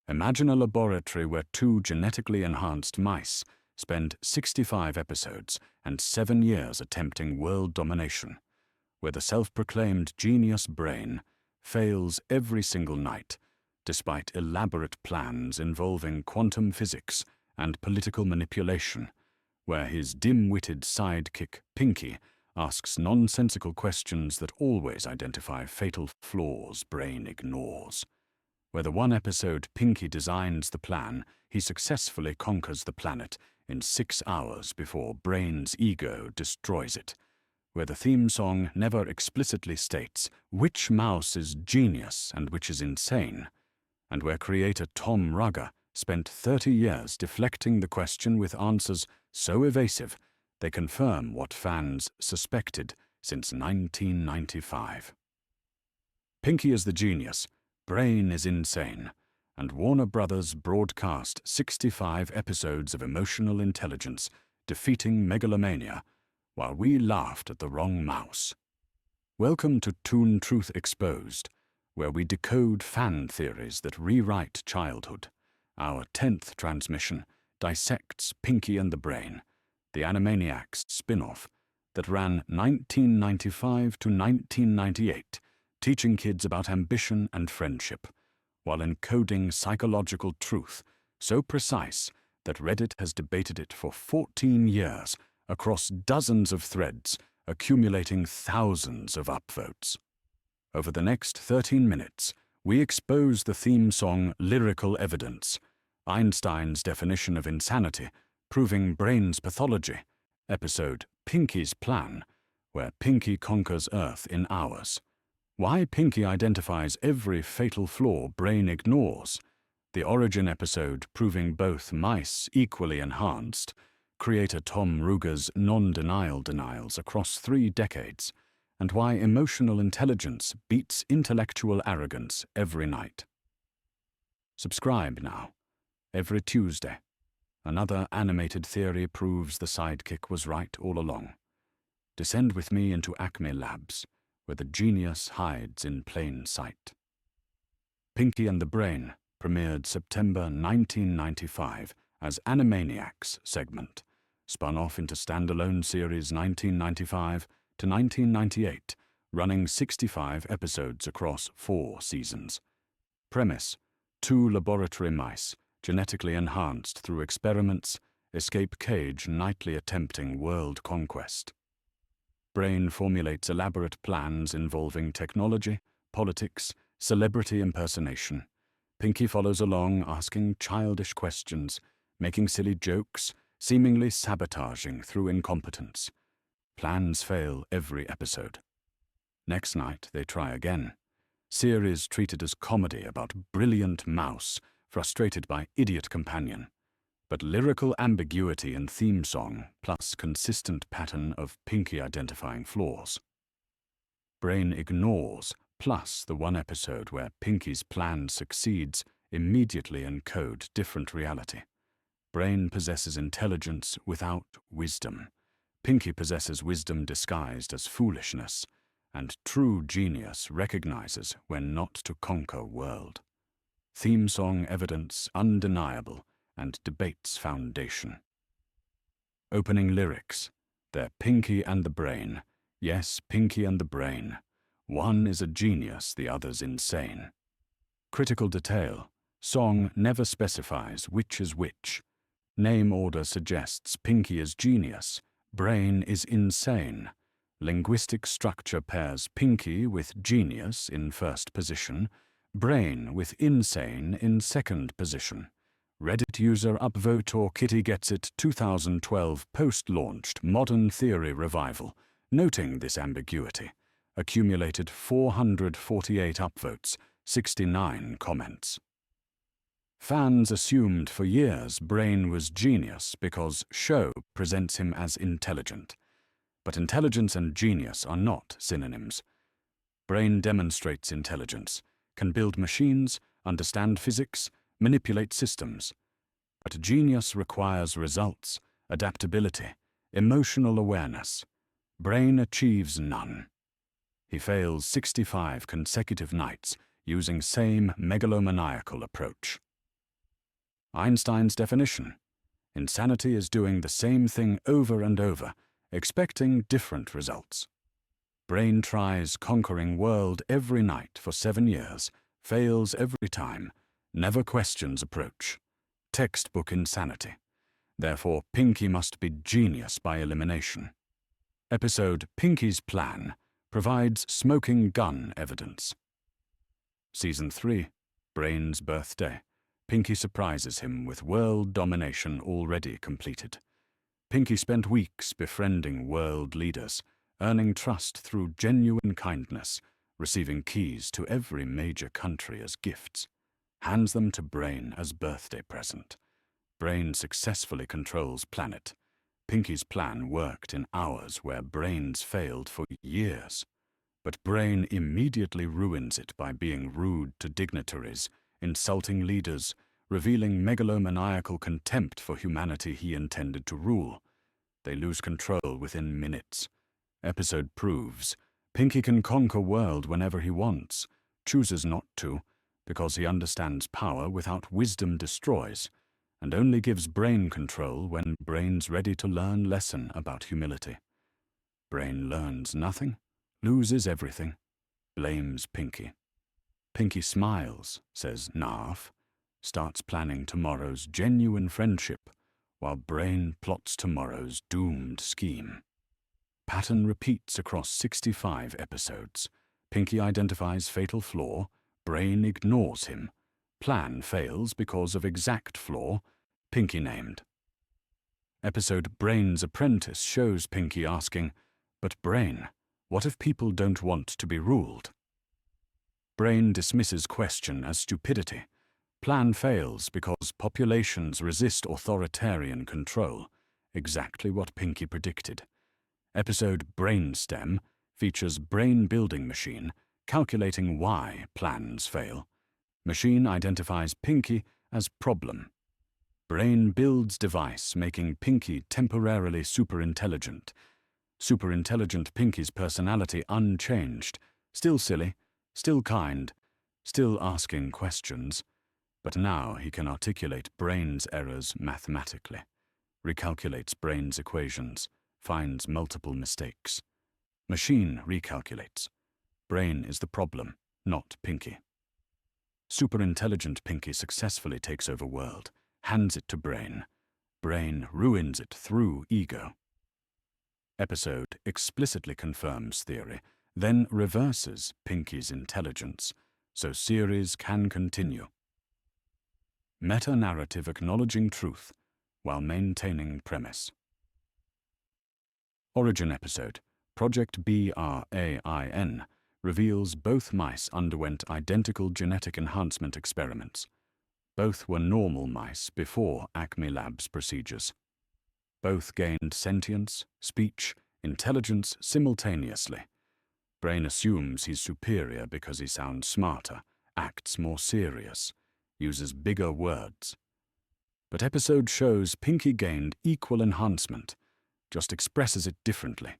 Imagine a laboratory where two genetically enhanced mice spend 65 episodes and 7 years attempting world domination, where the self-proclaimed genius brain fails every single night, despite elaborate plans involving quantum physics and political manipulation, where his dim-witted sidekick Pinky asks nonsensical questions that always identify fatal flaws Brain ignores. Where the one episode Pinky designs the plan, he successfully conquers the planet in 6 hours before Brain's ego destroys it. Where the theme song never explicitly states which mouse is genius and which is insane, and where creator Tom Rugger spent 30 years deflecting the question with answers so evasive they confirm what fans suspected since 1995. Pinky is the genius, Brain is insane, and Warner Brothers broadcast 65 episodes of emotional intelligence defeating megalomania, while we laughed at the wrong mouse. Welcome to Toon Truth Exposed, where we decode fan theories that rewrite childhood. Our 10th transmission dissects Pinky and the Brain, the Animaniacs spin-off that ran 1995 to 1998, teaching kids about ambition and friendship, while encoding psychological truth so precise that Reddit has debated it for 14 years across dozens of threads, accumulating thousands of upvotes. Over the next 13 minutes, we expose the theme song lyrical evidence, Einstein's definition of insanity, proving Brain's pathology, episode Pinky's Plan, where Pinky conquers Earth in hours, why Pinky identifies every fatal flaw Brain ignores, the origin episode proving both mice equally enhanced, creator Tom Ruger's non-denial denials across 3 decades, and why emotional intelligence beats intellectual arrogance every night. Subscribe now. Every Tuesday, another animated theory proves the sidekick was right all along. Descend with me into Acme Labs, where the genius hides in plain sight. Pinky and the Brain premiered September 1995 as Animaniacs segment, spun off into standalone series 1995 to 1998, running 65 episodes across 4 seasons. Premise: 2 laboratory mice, genetically enhanced through experiments, escape cage nightly attempting world conquest. Brain formulates elaborate plans involving technology, politics, celebrity impersonation. Pinky follows along asking childish questions, making silly jokes, seemingly sabotaging through incompetence. Plans fail every episode. Next night, they try again. Series treated as comedy about brilliant mouse frustrated by idiot companion. But lyrical ambiguity in theme song plus consistent pattern of Pinky identifying flaws. Brain ignores plus the one episode where Pinky's plan succeeds immediately encode different reality. Brain possesses intelligence without wisdom. Pinky possesses wisdom disguised as foolishness, and true genius recognizes when not to conquer world. Theme song evidence undeniable, and debate's foundation. Opening lyrics: they're Pinky and the Brain. Yes, Pinky and the Brain. One is a genius, the other's insane. Critical detail: song never specifies which is which. Name order suggests Pinky is genius, Brain is insane. Linguistic structure pairs Pinky with genius in first position, Brain with insane in second position. Reddit user upvote or Kitty Gets It 2012 post-launched Modern Theory Revival, noting this ambiguity, accumulated 448 upvotes, 69 comments. Fans assumed for years Brain was genius because show presents him as intelligent. But intelligence and genius are not synonyms. Brain demonstrates intelligence, can build machines, understand physics, manipulate systems. But genius requires results, adaptability, emotional awareness. Brain achieves none. He fails 65 consecutive nights using same megalomaniacal approach. Einstein's definition. Insanity is doing the same thing over and over, expecting different results. Brain tries conquering world every night for 7 years, fails every time, never questions approach. Textbook insanity. Therefore, Pinky must be genius by elimination. Episode Pinky's Plan provides smoking gun evidence. Season 3, Brain's birthday. Pinky surprises him with world domination already completed. Pinky spent weeks befriending world leaders, earning trust through genuine kindness, receiving keys to every major country as gifts. Hands them to Brain as birthday present. Brain successfully controls planet. Pinky's plan worked in hours where Brain's failed for years. But Brain immediately ruins it by being rude to dignitaries, insulting leaders, revealing megalomaniacal contempt for humanity he intended to rule. They lose control within minutes. Episode proves Pinky can conquer world whenever he wants, chooses not to, because he understands power without wisdom destroys, and only gives Brain control when Brain's ready to learn lesson about humility. Brain learns nothing, loses everything, blames Pinky. Pinky smiles, says Narf, starts planning tomorrow's genuine friendship, while Brain plots tomorrow's doomed scheme. Pattern repeats across 65 episodes. Pinky identifies fatal flaw, Brain ignores him. Plan fails because of exact flaw, Pinky named. Episode Brain's Apprentice shows Pinky asking, "But Brain, what if people don't want to be ruled?" Brain dismisses question as stupidity. Plan fails because populations resist authoritarian control, exactly what Pinky predicted. Episode Brainstem features brain-building machine calculating why plans fail. Machine identifies Pinky as problem. Brain builds device making Pinky temporarily superintelligent. Superintelligent Pinky's personality unchanged, still silly, still kind, still asking questions, but now he can articulate Brain's errors mathematically, recalculates Brain's equations, finds multiple mistakes. Machine recalculates. Brain is the problem, not Pinky. Superintelligent Pinky successfully takes over world, hands it to Brain. Brain ruins it through ego. Episode explicitly confirms theory, then reverses Pinky's intelligence, so series can continue. Meta-narrative acknowledging truth while maintaining premise. Origin episode, Project BRAIN, reveals both mice underwent identical genetic enhancement experiments. Both were normal mice before Acme Labs procedures. Both gained sentience, speech, intelligence simultaneously. Brain assumes he's superior because he sounds smarter, acts more serious, uses bigger words. But episode shows Pinky gained equal enhancement, just expresses it differently.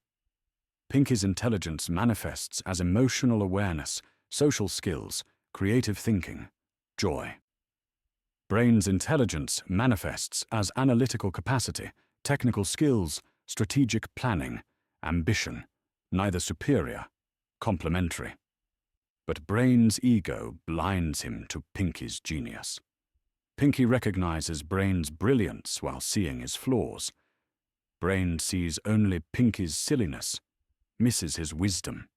Pinky's intelligence manifests as emotional awareness, social skills, creative thinking, joy. Brain's intelligence manifests as analytical capacity, technical skills, strategic planning, ambition, neither superior, complementary. But Brain's ego blinds him to Pinky's genius. Pinky recognizes Brain's brilliance while seeing his flaws. Brain sees only Pinky's silliness, misses his wisdom.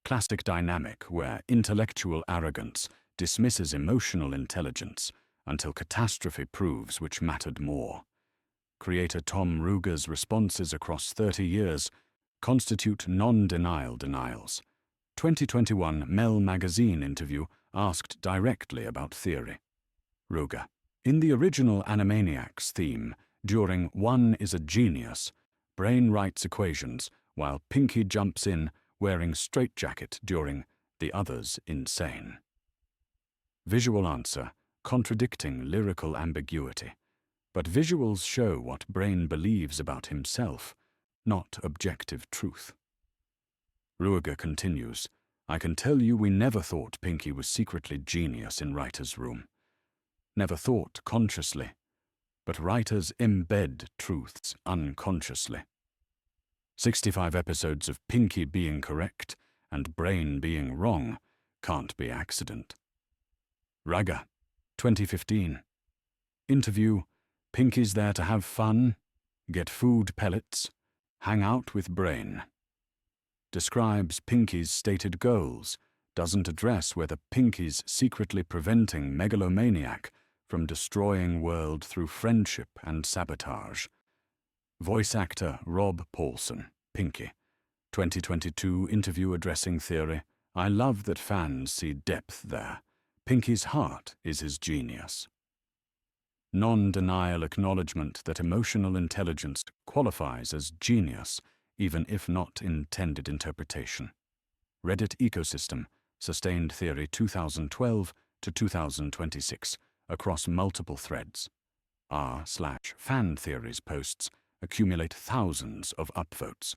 Classic dynamic where intellectual arrogance dismisses emotional intelligence until catastrophe proves which mattered more. Creator Tom Ruger's responses across 30 years constitute non-denial denials. 2021 Mel magazine interview asked directly about theory. Ruger: in the original Animaniacs theme, during One is a Genius, Brain writes equations while Pinky jumps in wearing straitjacket during The Other's Insane. Visual answer, contradicting lyrical ambiguity. But visuals show what Brain believes about himself, not objective truth. Ruger continues, I can tell you we never thought Pinky was secretly genius in writer's room. never thought consciously, but writers embed truths unconsciously. 65 episodes of Pinky being correct and Brain being wrong can't be accident. Raga, 2015. Interview: Pinky's there to have fun, get food pellets, hang out with Brain. Describes Pinky's stated goals, doesn't address whether Pinky's secretly preventing megalomaniac from destroying world through friendship and sabotage. Voice actor Rob Paulson, Pinky. 2022 interview addressing theory: I love that fans see depth there. Pinky's heart is his genius. Non-denial acknowledgement that emotional intelligence qualifies as genius, even if not intended interpretation. Reddit ecosystem, sustained theory 2012 to 2026, across multiple threads. r/fan theories posts accumulate thousands of upvotes.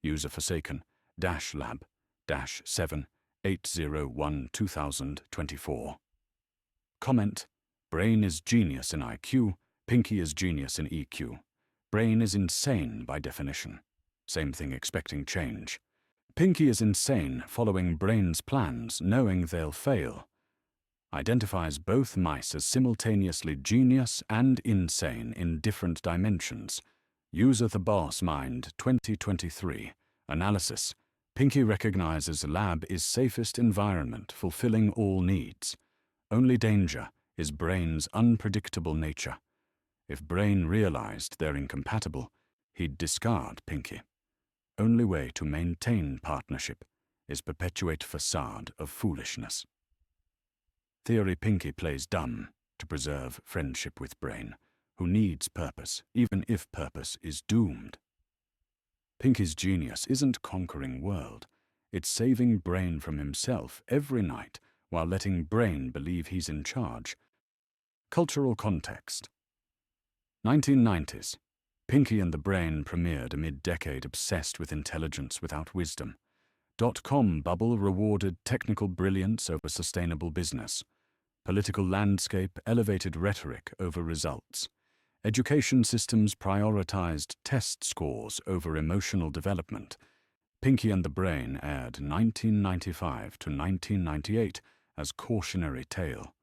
User Forsaken -lab -7-801-2024. Comment: Brain is genius in IQ, Pinky is genius in EQ. Brain is insane by definition. Same thing expecting change. Pinky is insane following Brain's plans, knowing they'll fail. Identifies both mice as simultaneously genius and insane in different dimensions. User The Boss Mind 2023. Analysis: Pinky recognizes lab is safest environment, fulfilling all needs. Only danger is Brain's unpredictable nature. If Brain realized they're incompatible, he'd discard Pinky. Only way to maintain partnership is perpetuate facade of foolishness. Theory: Pinky plays dumb to preserve friendship with Brain, who needs purpose, even if purpose is doomed. Pinky's genius isn't conquering world, it's saving Brain from himself every night while letting Brain believe he's in charge. Cultural context: 1990s. Pinky and the Brain premiered a mid-decade obsessed with intelligence without wisdom. .com bubble rewarded technical brilliance over sustainable business. Political landscape elevated rhetoric over results. Education systems prioritized test scores over emotional development. Pinky and the Brain aired 1995 to 1998 as cautionary tale.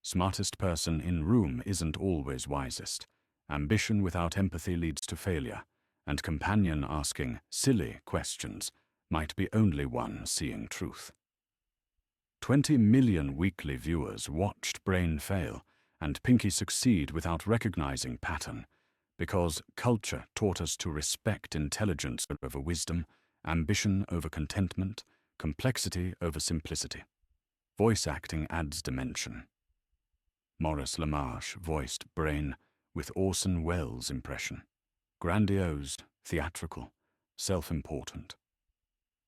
Smartest person in room isn't always wisest. Ambition without empathy leads to failure, and companion asking silly questions might be only one seeing truth. 20 million weekly viewers watched Brain fail and Pinky succeed without recognizing pattern, because culture taught us to respect intelligence over wisdom, ambition over contentment, complexity over simplicity. Voice acting adds dimension. Maurice LaMarche voiced Brain with Orson Welles' impression. Grandiose, theatrical, self-important.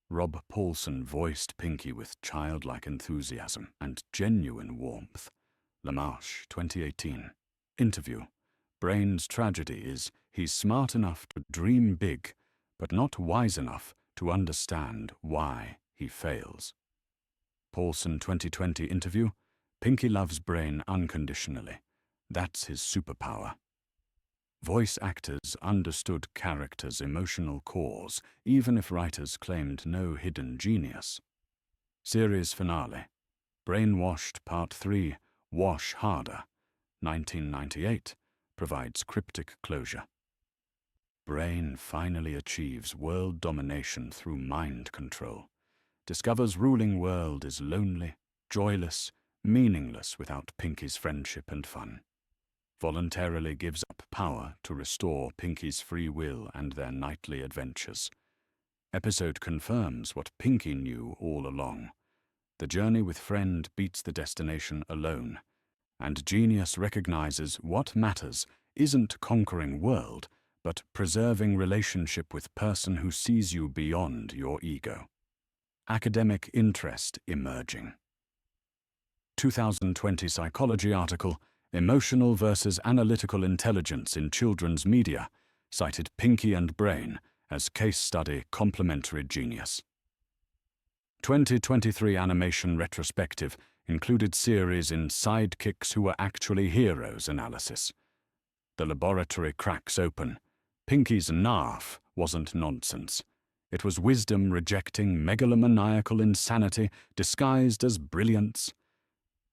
Rob Paulson voiced Pinky with childlike enthusiasm and genuine warmth. LaMarche, 2018. Interview: Brain's tragedy is he's smart enough to dream big, but not wise enough to understand why he fails. Paulson, 2020 interview: Pinky loves Brain unconditionally. That's his superpower. Voice actors understood characters' emotional cores, even if writers claimed no hidden genius. Series finale: Brainwashed Part 3, Wash Harder, 1998, provides cryptic closure. Brain finally achieves world domination through mind control, discovers ruling world is lonely, joyless, meaningless without Pinky's friendship and fun. Voluntarily gives up power to restore Pinky's free will and their nightly adventures. Episode confirms what Pinky knew all along. The journey with friend beats the destination alone, and genius recognizes what matters isn't conquering world, but preserving relationship with person who sees you beyond your ego. Academic interest emerging. 2020 psychology article, Emotional versus Analytical Intelligence in Children's Media, cited Pinky and Brain as case study complementary genius. 2023 animation retrospective, included series in sidekicks who were actually heroes analysis. The laboratory cracks open. Pinky's naff wasn't nonsense. It was wisdom rejecting megalomaniacal insanity disguised as brilliance.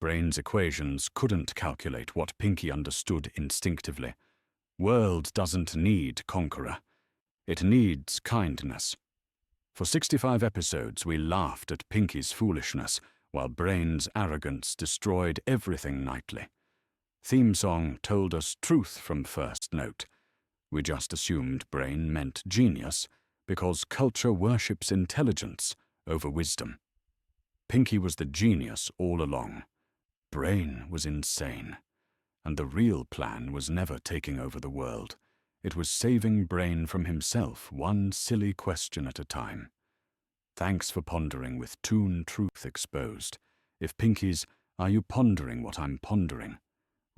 Brain's equations couldn't calculate what Pinky understood instinctively. World doesn't need conqueror. It needs kindness. For 65 episodes, we laughed at Pinky's foolishness, while Brain's arrogance destroyed everything nightly. Theme song told us truth from first note. We just assumed Brain meant genius, because culture worships intelligence over wisdom. Pinky was the genius all along. Brain was insane. And the real plan was never taking over the world. It was saving Brain from himself, one silly question at a time. Thanks for pondering with Toon Truth exposed. If Pinky's "Are you pondering what I'm pondering?"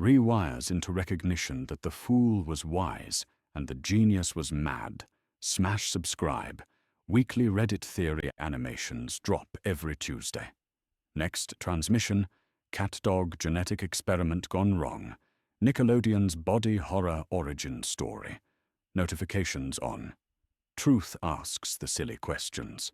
rewires into recognition that the fool was wise and the genius was mad, smash subscribe. Weekly Reddit Theory animations drop every Tuesday. Next transmission, Cat-Dog Genetic Experiment Gone Wrong. Nickelodeon's Body Horror Origin Story. Notifications on. Truth asks the silly questions.